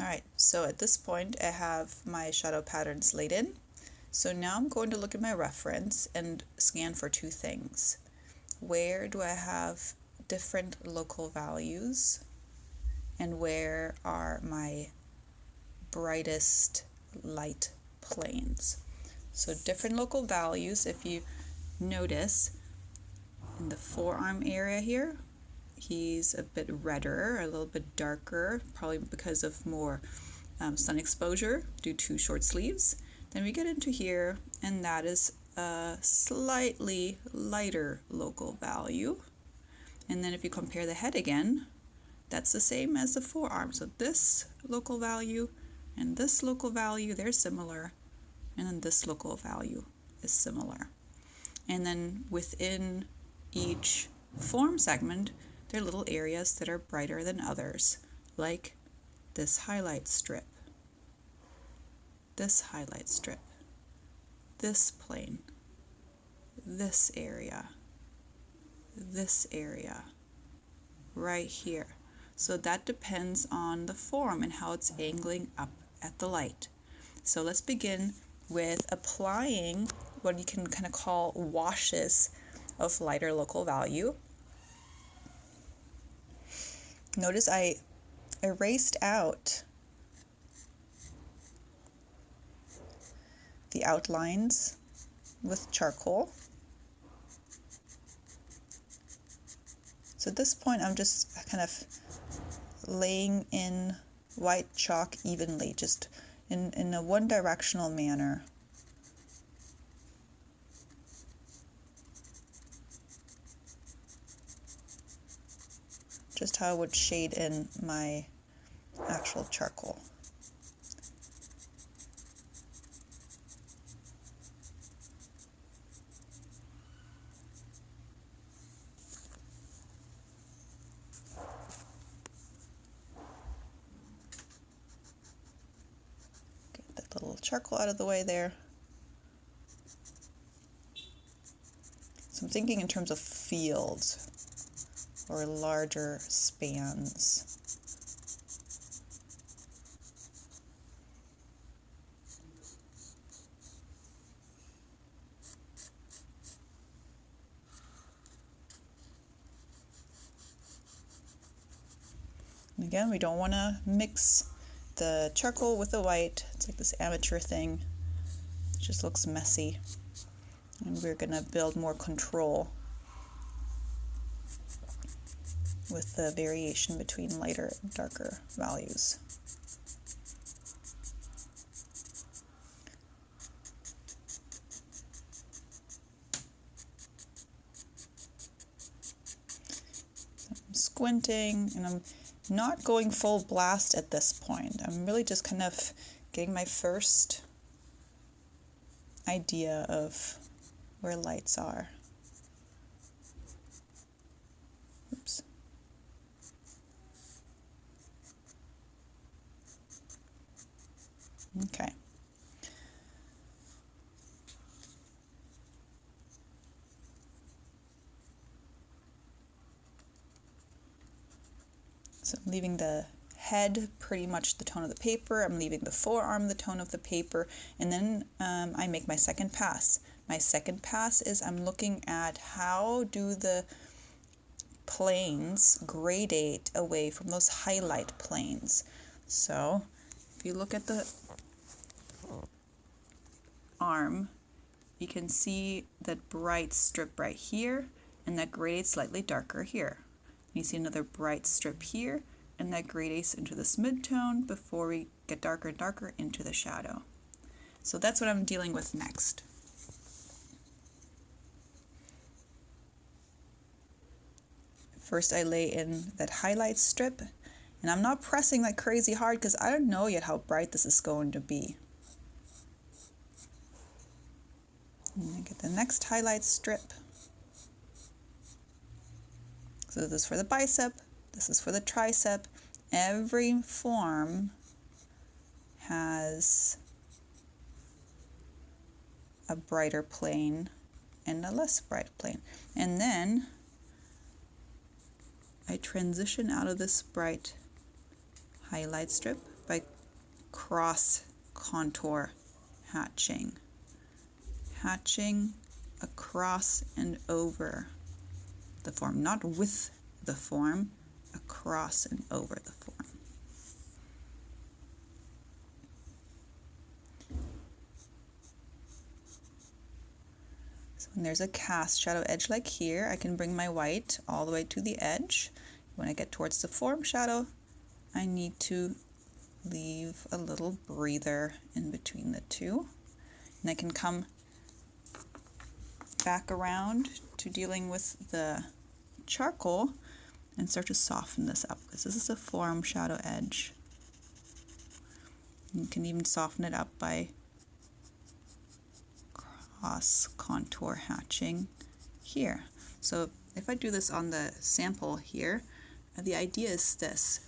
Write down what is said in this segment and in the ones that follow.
Alright, so at this point I have my shadow patterns laid in. So now I'm going to look at my reference and scan for two things. Where do I have different local values? And where are my brightest light planes? So different local values, if you notice in the forearm area here, he's a bit redder, a little bit darker, probably because of more sun exposure due to short sleeves. Then we get into here, and that is a slightly lighter local value. And then if you compare the head again, that's the same as the forearm. So this local value and this local value, they're similar. And then this local value is similar. And then within each form segment, there are little areas that are brighter than others, like this highlight strip, this highlight strip, this plane, this area, right here. So that depends on the form and how it's angling up at the light. So let's begin with applying what you can kind of call washes of lighter local value. Notice I erased out the outlines with charcoal. So at this point I'm just kind of laying in white chalk evenly, just in a one-directional manner. Just how I would shade in my actual charcoal. Get that little charcoal out of the way there. So I'm thinking in terms of fields or larger spans. And again, we don't want to mix the charcoal with the white. It's like this amateur thing. It just looks messy. And we're going to build more control with the variation between lighter and darker values. I'm squinting, and I'm not going full blast at this point. I'm really just kind of getting my first idea of where lights are. Oops. Okay. So I'm leaving the head pretty much the tone of the paper. I'm leaving the forearm the tone of the paper. And then I make my second pass. My second pass is I'm looking at how do the planes gradate away from those highlight planes. So if you look at the arm, you can see that bright strip right here, and that gradates slightly darker here. You see another bright strip here, and that gradates into this mid-tone before we get darker and darker into the shadow. So that's what I'm dealing with next. First I lay in that highlight strip, and I'm not pressing like crazy hard because I don't know yet how bright this is going to be. And I get the next highlight strip. So this is for the bicep, this is for the tricep. Every form has a brighter plane and a less bright plane. And then I transition out of this bright highlight strip by cross contour hatching. Hatching across and over the form, not with the form, across and over the form. So when there's a cast shadow edge like here, I can bring my white all the way to the edge. When I get towards the form shadow, I need to leave a little breather in between the two. And I can come back around to dealing with the charcoal and start to soften this up, because this is a form shadow edge. You can even soften it up by cross contour hatching here. So if I do this on the sample here, the idea is this.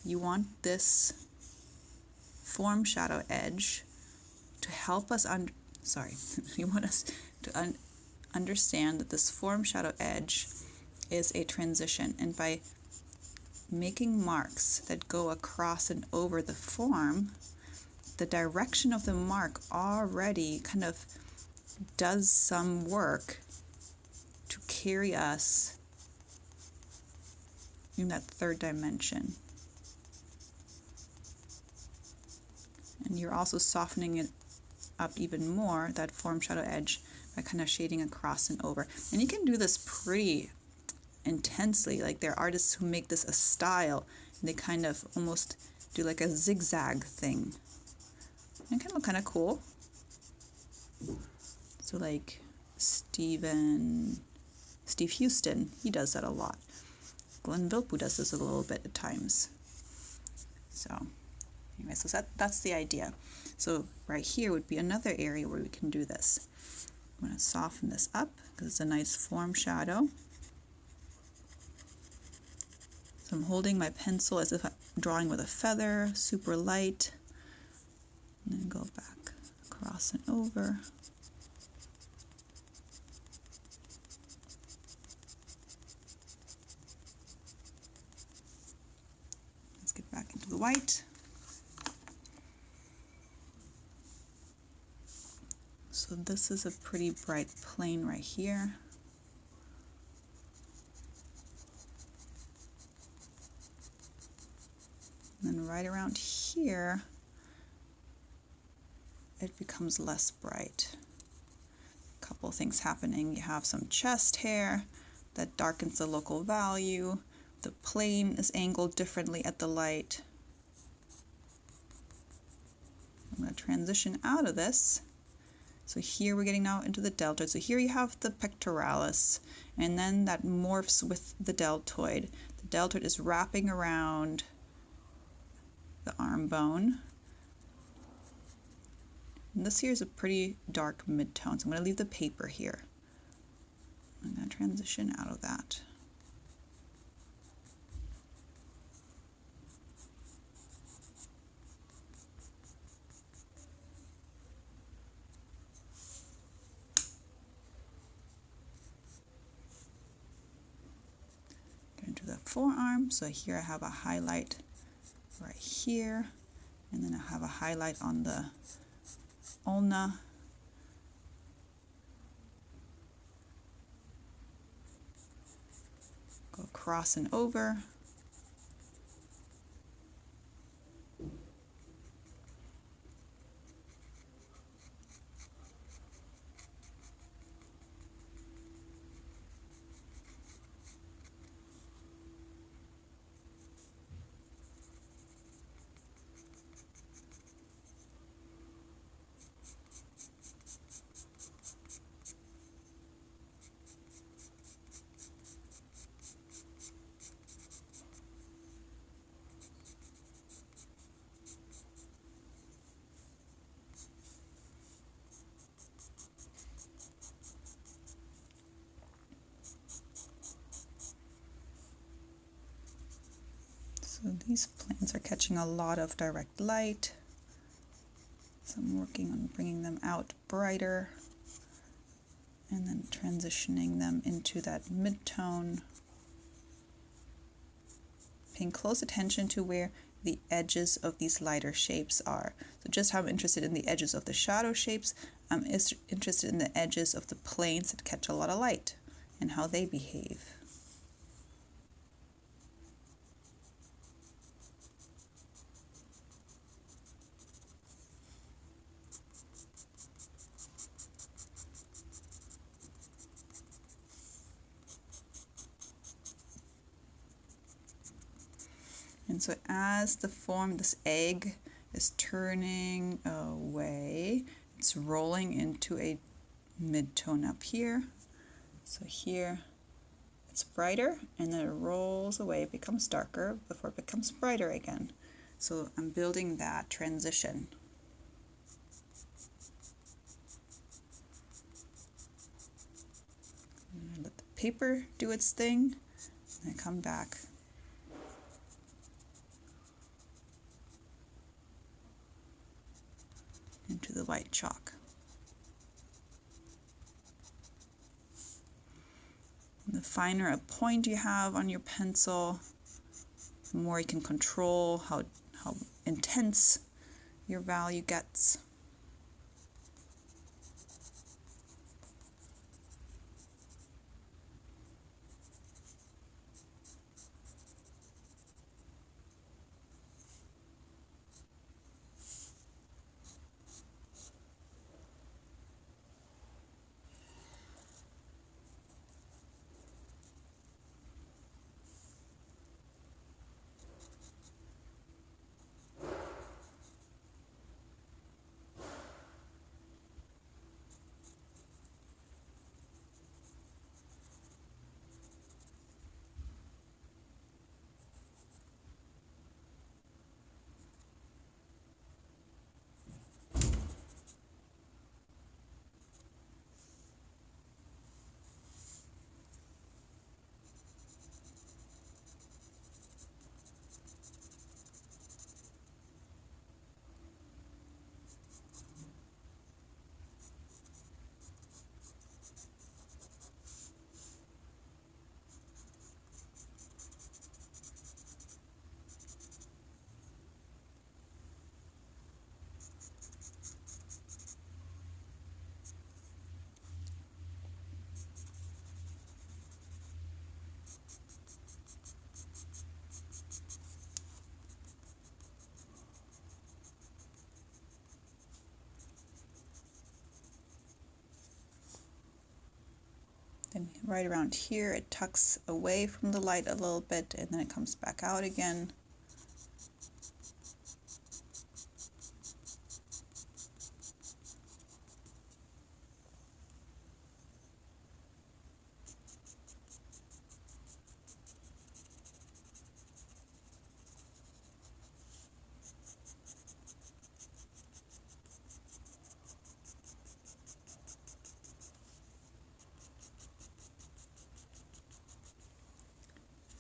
You want this form shadow edge to help us you want us to understand that this form shadow edge is a transition, and by making marks that go across and over the form, the direction of the mark already kind of does some work to carry us in that third dimension. And you're also softening it up even more, that form shadow edge, by kind of shading across and over. And you can do this pretty intensely. Like, there are artists who make this a style, and they kind of almost do like a zigzag thing. And it can look kind of cool. So like Steve Houston, he does that a lot. Glenn Vilppu does this a little bit at times. So anyway, so that's the idea. So right here would be another area where we can do this. I'm going to soften this up because it's a nice form shadow. So I'm holding my pencil as if I'm drawing with a feather, super light. And then go back across and over. Let's get back into the white. So this is a pretty bright plane right here. And then right around here, it becomes less bright. A couple things happening. You have some chest hair that darkens the local value. The plane is angled differently at the light. I'm going to transition out of this. So here we're getting now into the deltoid. So here you have the pectoralis, and then that morphs with the deltoid. The deltoid is wrapping around the arm bone. And this here is a pretty dark mid-tone, so I'm going to leave the paper here. I'm going to transition out of that. Into the forearm, so here I have a highlight right here, and then I have a highlight on the ulna. Go across and over. So these plants are catching a lot of direct light. So I'm working on bringing them out brighter and then transitioning them into that mid-tone. Paying close attention to where the edges of these lighter shapes are. So just how I'm interested in the edges of the shadow shapes, I'm interested in the edges of the planes that catch a lot of light and how they behave. And so as the form, this egg is turning away, it's rolling into a midtone up here. So here it's brighter, and then it rolls away, it becomes darker before it becomes brighter again. So I'm building that transition. And let the paper do its thing, and I come back. Into the white chalk. And the finer a point you have on your pencil, the more you can control how intense your value gets. Then right around here it tucks away from the light a little bit, and then it comes back out again.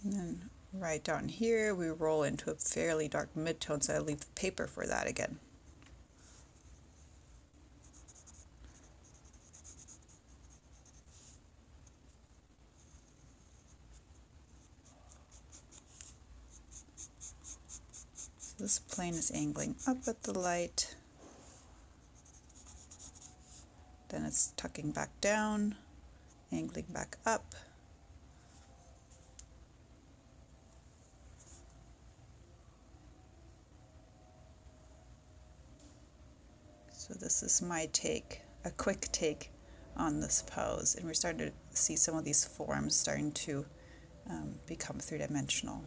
And then right down here we roll into a fairly dark midtone, so I leave the paper for that again. So this plane is angling up at the light, then it's tucking back down, angling back up. So this is my take, a quick take on this pose, and we're starting to see some of these forms starting to become three-dimensional.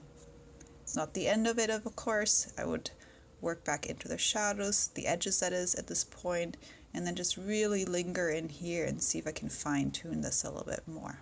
It's not the end of it, of course. I would work back into the shadows, the edges that is, at this point, and then just really linger in here and see if I can fine-tune this a little bit more.